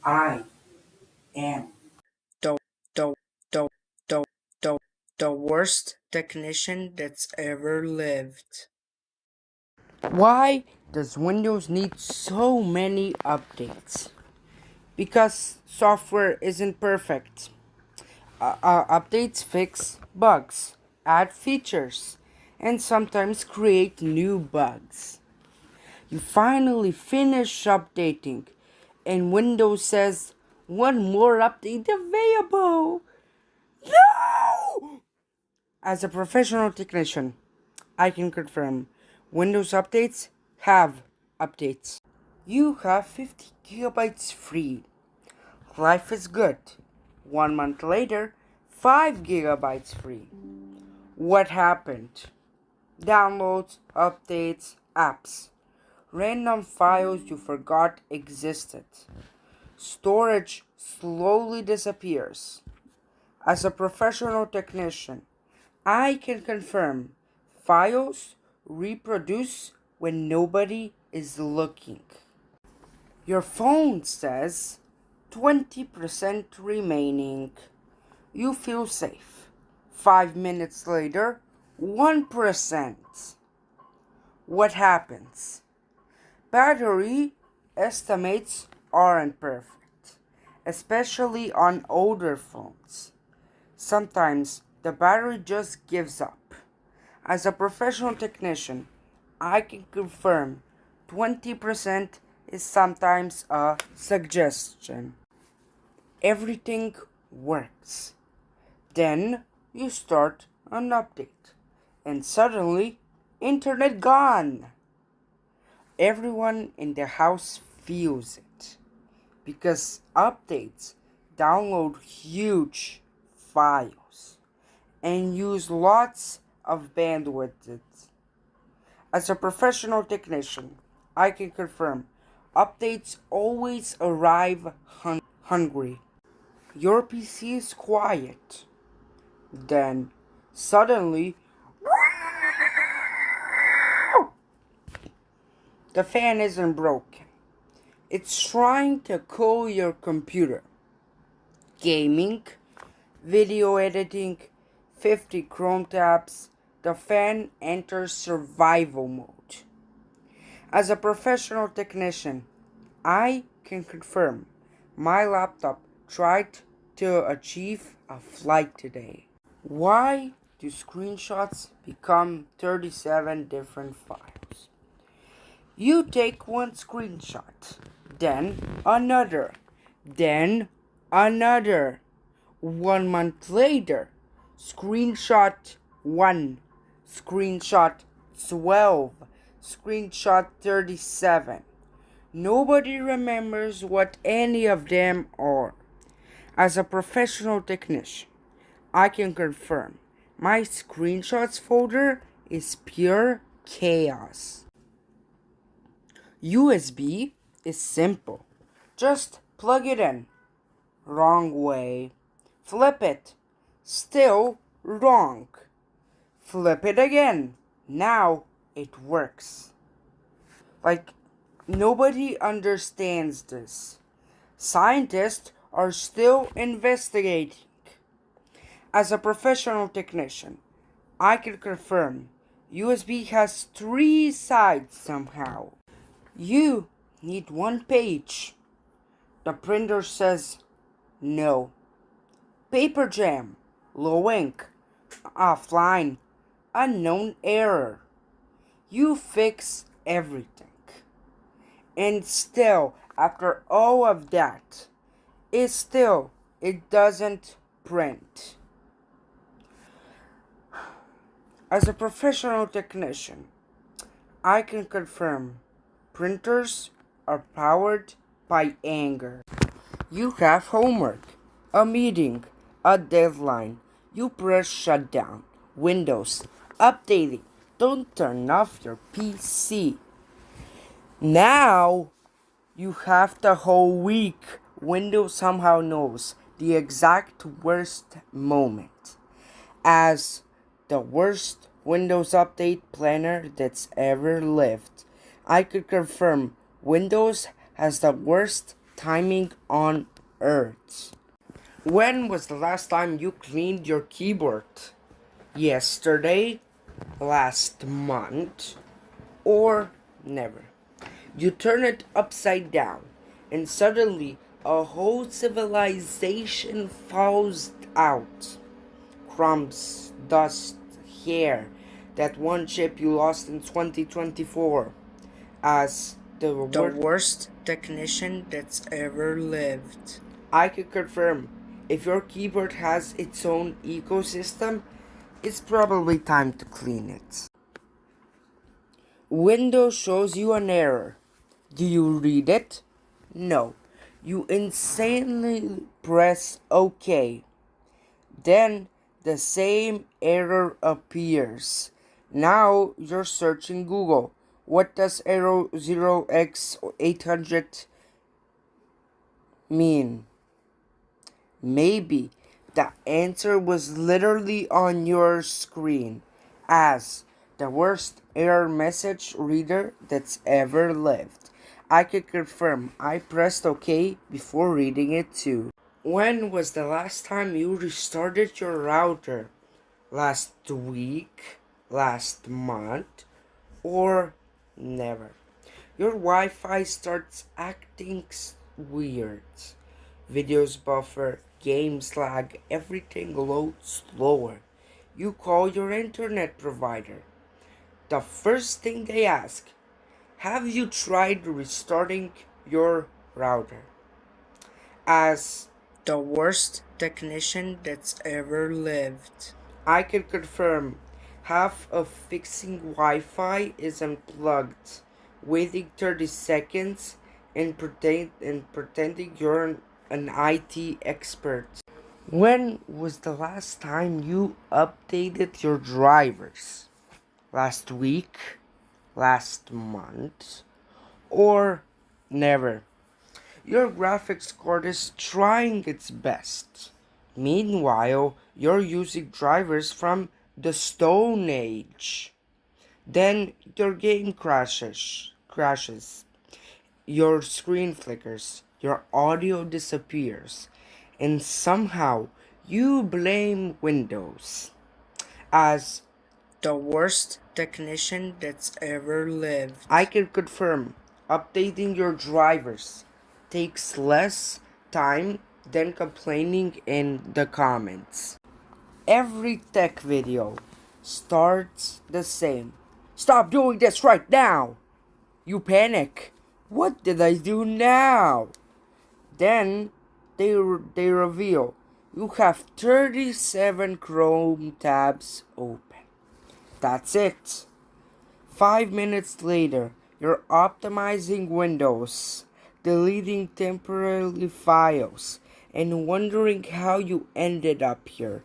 I am the the the the the the worst technician that's ever lived. Why does Windows need so many updates? Because software isn't perfect. Updates fix bugs, add features, and sometimes create new bugs. You finally finish updating, and Windows says, one more update available. No! As a professional technician, I can confirm Windows updates have updates. You have 50 gigabytes free. Life is good. 1 month later, 5 gigabytes free. What happened? Downloads, updates, apps. Random files you forgot existed. Storage slowly disappears. As a professional technician, I can confirm files reproduce when nobody is looking. Your phone says 20% remaining. You feel safe. 5 minutes later, 1%. What happens? Battery estimates aren't perfect, especially on older phones. Sometimes the battery just gives up. As a professional technician, I can confirm 20% is sometimes a suggestion. Everything works. Then you start an update, and suddenly, internet gone. Everyone in the house feels it because updates download huge files and use lots of bandwidth. As a professional technician, I can confirm updates always arrive hungry. Your PC is quiet. Then, suddenly, the fan isn't broken. It's trying to cool your computer. Gaming, video editing, 50 Chrome tabs, the fan enters survival mode. As a professional technician, I can confirm my laptop tried to achieve a flight today. Why do screenshots become 37 different files? You take one screenshot, then another, then another. 1 month later, screenshot 1, screenshot 12, screenshot 37. Nobody remembers what any of them are. As a professional technician, I can confirm my screenshots folder is pure chaos. USB is simple. Just plug it in. Wrong way. Flip it. Still wrong. Flip it again. Now it works. Nobody understands this. Scientists are still investigating. As a professional technician, I can confirm USB has 3 sides somehow. You need one page. The printer says no. Paper jam, low ink, offline, unknown error. You fix everything. And still, after all of that, it doesn't print. As a professional technician, I can confirm printers are powered by anger. You have homework, a meeting, a deadline. You press shutdown, Windows, updating. Don't turn off your PC. Now you have the whole week. Windows somehow knows the exact worst moment as the worst Windows update planner that's ever lived. I could confirm Windows has the worst timing on earth. When was the last time you cleaned your keyboard? Yesterday, last month, or never? You turn it upside down, and suddenly a whole civilization falls out. Crumbs, dust, hair, that one chip you lost in 2024. As the worst technician that's ever lived, I can confirm, if your keyboard has its own ecosystem, it's probably time to clean it. Windows shows you an error. Do you read it? No. You insanely press OK. Then the same error appears. Now you're searching Google. What does error 0x800 mean? Maybe the answer was literally on your screen as the worst error message reader that's ever lived. I can confirm I pressed OK before reading it too. When was the last time you restarted your router? Last week? Last month? Or never? Your Wi-Fi starts acting weird. Videos buffer, games lag, everything loads slower. You call your internet provider. The first thing they ask, have you tried restarting your router? As the worst technician that's ever lived, I can confirm half of fixing Wi-Fi is unplugged, waiting 30 seconds and pretending you're an IT expert. When was the last time you updated your drivers? Last week? Last month? Or never? Your graphics card is trying its best. Meanwhile, you're using drivers from the Stone Age. Then your game crashes. Your screen flickers. Your audio disappears. And somehow you blame Windows as the worst technician that's ever lived. I can confirm updating your drivers takes less time than complaining in the comments. Every tech video starts the same. Stop doing this right now! You panic. What did I do now? Then they reveal you have 37 Chrome tabs open. That's it. 5 minutes later, you're optimizing Windows, deleting temporary files, and wondering how you ended up here.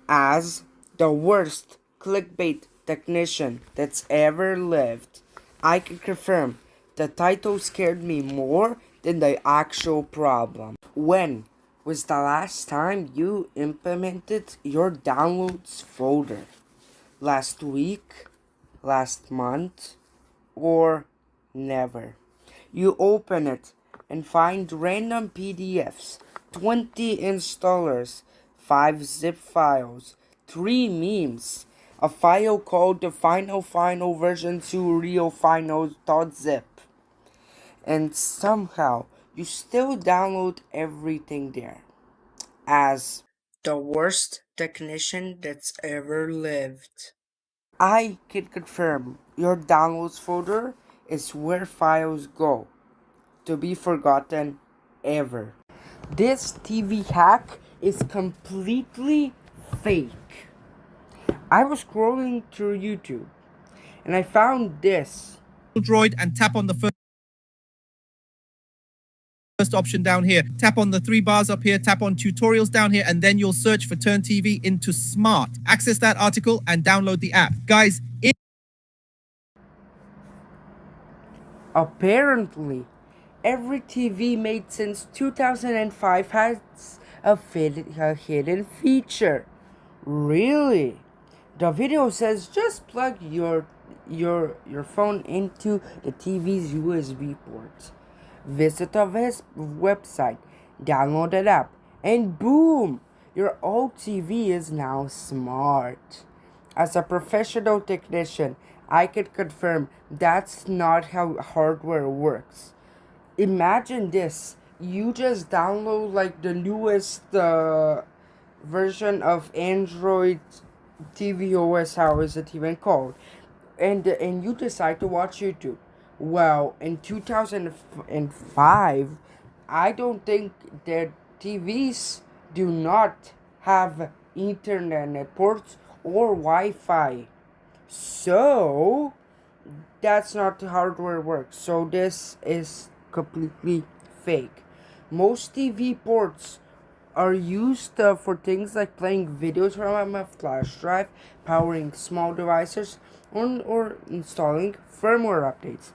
As the worst clickbait technician that's ever lived, I can confirm the title scared me more than the actual problem. When was the last time you implemented your downloads folder? Last week? Last month? Or never? You open it and find random PDFs, 20 installers, 5 zip files, 3 memes, a file called the final version 2 real final.zip, and somehow you still download everything there. As the worst technician that's ever lived, I can confirm your downloads folder is where files go, to be forgotten ever. This TV hack is completely fake. I was scrolling through YouTube and I found this. Droid and tap on the first option down here. Tap on the 3 bars up here, tap on tutorials down here, and then you'll search for Turn TV into Smart. Access that article and download the app. Guys, Apparently, every TV made since 2005 has a hidden feature. Really? The video says just plug your phone into the TV's USB port. Visit his website, download an app, and boom! Your old TV is now smart. As a professional technician, I can confirm that's not how hardware works. Imagine this: you just download like the newest version of Android tvOS, how is it even called? And you decide to watch YouTube. Well, in 2005, I don't think that TVs do not have internet ports or Wi-Fi. So that's not how hardware works. So this is completely fake. Most TV ports are used for things like playing videos from a flash drive, powering small devices, or installing firmware updates,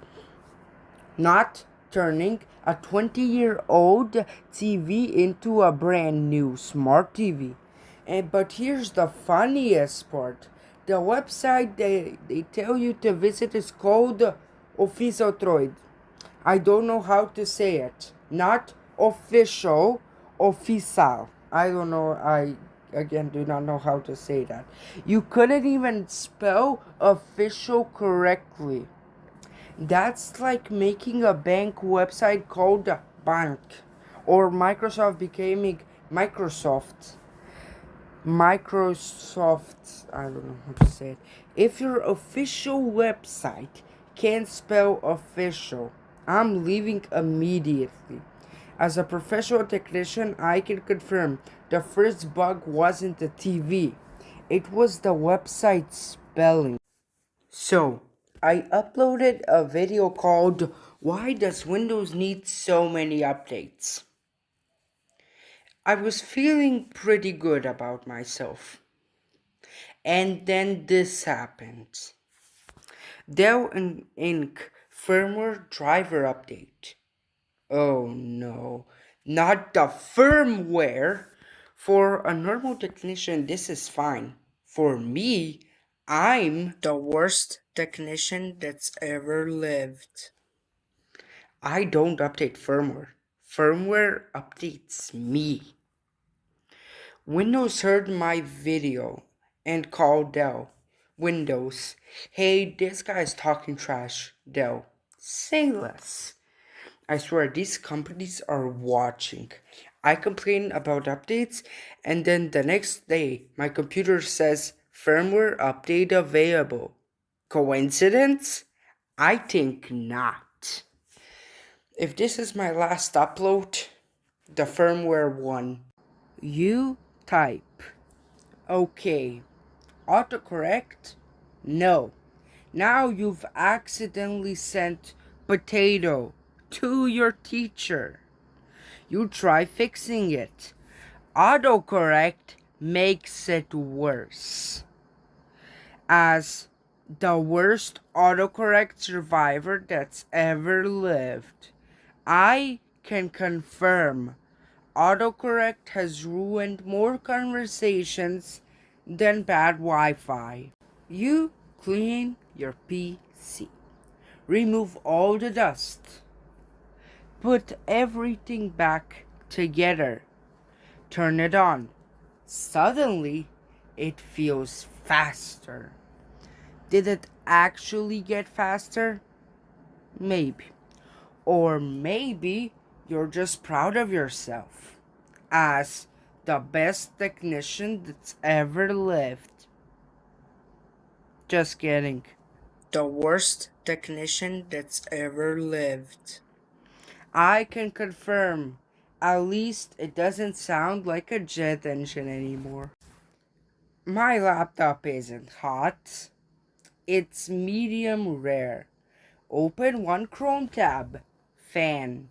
not turning a 20-year-old TV into a brand new smart TV. But here's the funniest part. The website they tell you to visit is called Official. I don't know how to say it. Not official, official. I don't know. I again do not know how to say that. You couldn't even spell official correctly. That's like making a bank website called Bank, or Microsoft becoming Microsoft. Microsoft, I don't know how to say it. If your official website can't spell official, I'm leaving immediately. As a professional technician, I can confirm the first bug wasn't the TV, it was the website spelling. So, I uploaded a video called Why Does Windows Need So Many Updates? I was feeling pretty good about myself. And then this happened. Dell Inc. firmware driver update. Oh no, not the firmware. For a normal technician, this is fine. For me, I'm the worst technician that's ever lived. I don't update firmware. Firmware updates me. Windows heard my video and called Dell. Windows, hey, this guy's talking trash. Dell, say less. I swear these companies are watching. I complain about updates, and then the next day my computer says firmware update available. Coincidence? I think not. If this is my last upload, the firmware one. You type. Okay. AutoCorrect? No. Now you've accidentally sent potato to your teacher. You try fixing it. AutoCorrect makes it worse. As the worst AutoCorrect survivor that's ever lived, I can confirm AutoCorrect has ruined more conversations than bad Wi-Fi. You clean your PC. Remove all the dust. Put everything back together. Turn it on. Suddenly, it feels faster. Did it actually get faster? Maybe. Or maybe you're just proud of yourself as the best technician that's ever lived. Just kidding. The worst technician that's ever lived. I can confirm, at least it doesn't sound like a jet engine anymore. My laptop isn't hot. It's medium rare. Open one Chrome tab. Fan.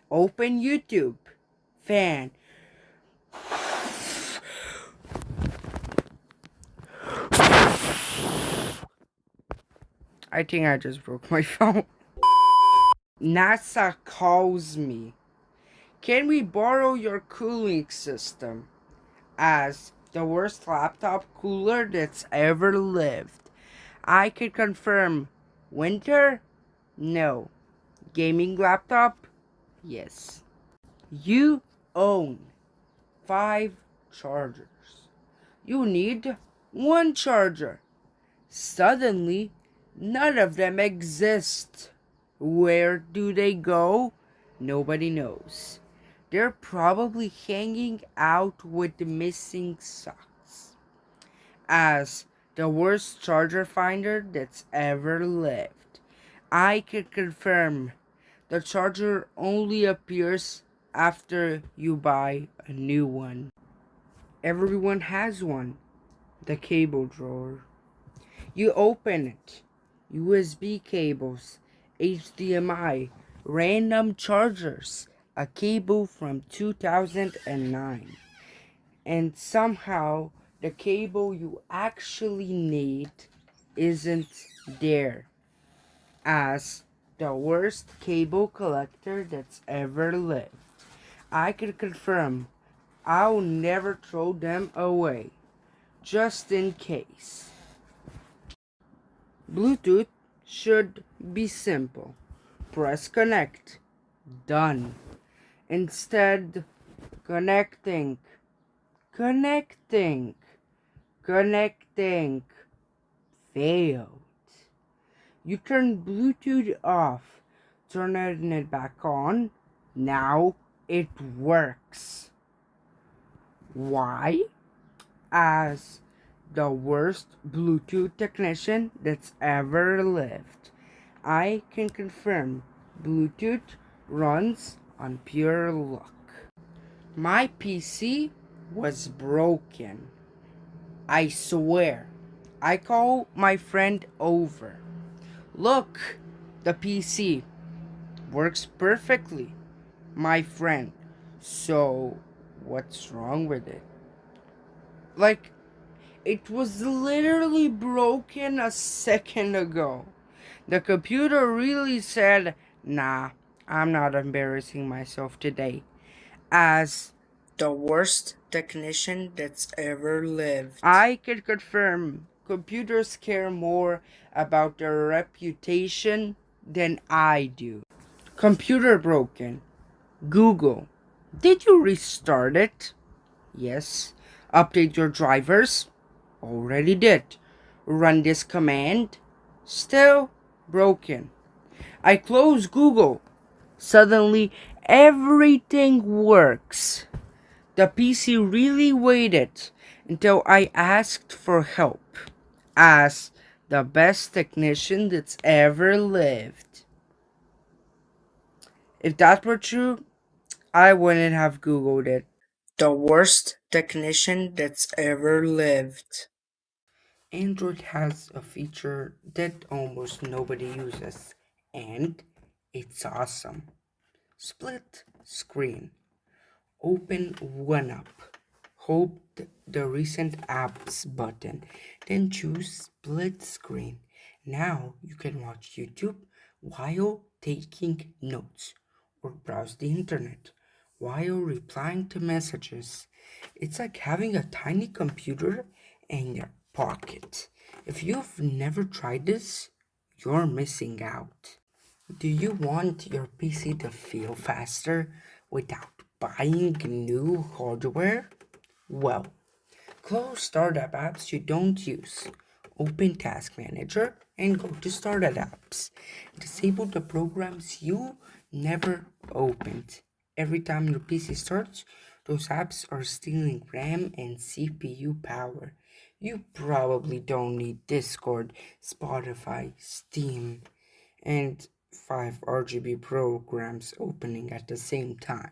Open YouTube. Fan. I think I just broke my phone. NASA calls me. Can we borrow your cooling system? As the worst laptop cooler that's ever lived, I can confirm winter? No. Gaming laptop? Yes. You own 5 chargers. You need 1 charger. Suddenly, none of them exist. Where do they go? Nobody knows. They're probably hanging out with the missing socks. As the worst charger finder that's ever lived, I can confirm the charger only appears after you buy a new one. Everyone has one. The cable drawer. You open it. USB cables, HDMI, random chargers, a cable from 2009. And somehow the cable you actually need isn't there. As the worst cable collector that's ever lived, I can confirm I'll never throw them away, just in case. Bluetooth should be simple. Press connect. Done. Instead, connecting, connecting, connecting. Failed. You turn Bluetooth off, turn it back on. Now it works. Why? As the worst Bluetooth technician that's ever lived, I can confirm Bluetooth runs on pure luck. My PC was broken. I swear. I call my friend over. Look, the PC works perfectly, my friend. So, what's wrong with it? Like, it was literally broken a second ago. The computer really said, nah, I'm not embarrassing myself today. As the worst technician that's ever lived, I can confirm computers care more about their reputation than I do. Computer broken. Google. Did you restart it? Yes. Update your drivers? Already did. Run this command? Still broken. I close Google. Suddenly, everything works. The PC really waited until I asked for help, as the best technician that's ever lived. If that were true, I wouldn't have Googled it. The worst technician that's ever lived. Android has a feature that almost nobody uses, and it's awesome. Split screen. Open one app. Hold the recent apps button, then choose split screen. Now you can watch YouTube while taking notes or browse the internet while replying to messages. It's like having a tiny computer in your pocket. If you've never tried this, you're missing out. Do you want your PC to feel faster without buying new hardware? Well, close startup apps you don't use. Open Task Manager and go to Startup Apps. Disable the programs you never opened. Every time your PC starts, those apps are stealing RAM and CPU power. You probably don't need Discord, Spotify, Steam, and 5 RGB programs opening at the same time.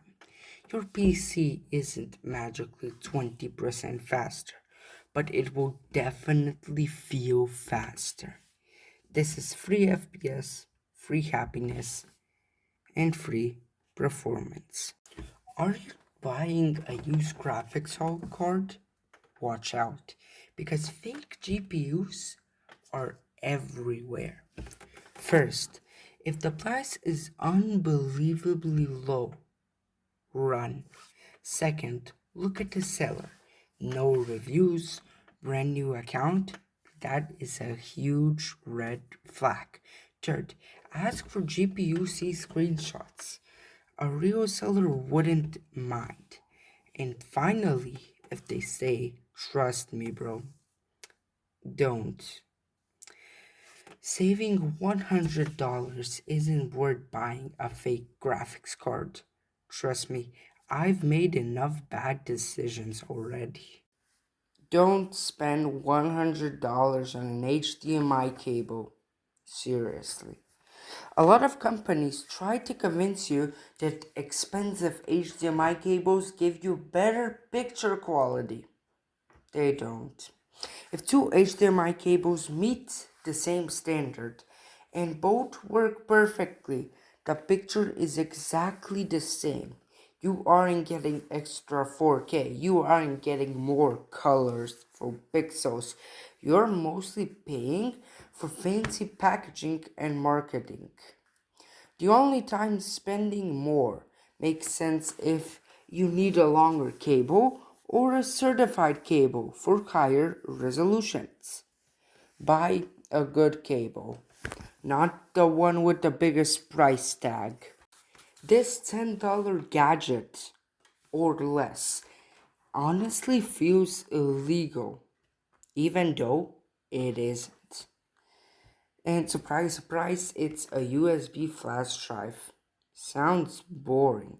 Your PC isn't magically 20% faster, but it will definitely feel faster. This is free FPS, free happiness, and free performance. Are you buying a used graphics card? Watch out, because fake GPUs are everywhere. First, if the price is unbelievably low, run. Second, look at the seller. No reviews, brand new account. That is a huge red flag. Third, ask for GPU-C screenshots. A real seller wouldn't mind. And finally, if they say, trust me, bro, don't. Saving $100 isn't worth buying a fake graphics card. Trust me, I've made enough bad decisions already. Don't spend $100 on an HDMI cable. Seriously. A lot of companies try to convince you that expensive HDMI cables give you better picture quality. They don't. If two HDMI cables meet the same standard and both work perfectly, the picture is exactly the same. You aren't getting extra 4K, you aren't getting more colors for pixels. You're mostly paying for fancy packaging and marketing. The only time spending more makes sense if you need a longer cable or a certified cable for higher resolutions. Buy a good cable, not the one with the biggest price tag. This $10 gadget or less honestly feels illegal, even though it isn't. And surprise, surprise, it's a USB flash drive. Sounds boring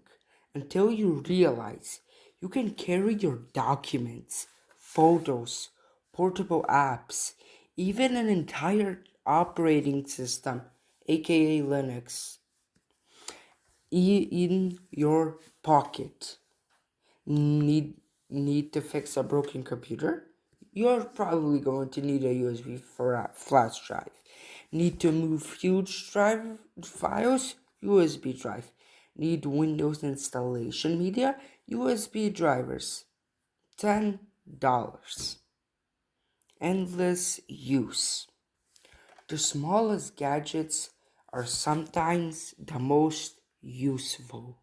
until you realize you can carry your documents, photos, portable apps, even an entire operating system, aka Linux, in your pocket. Need to fix a broken computer? You're probably going to need a USB for a flash drive. Need to move huge drive files? USB drive. Need Windows installation media? USB drivers. $10. Endless use. The smallest gadgets are sometimes the most useful.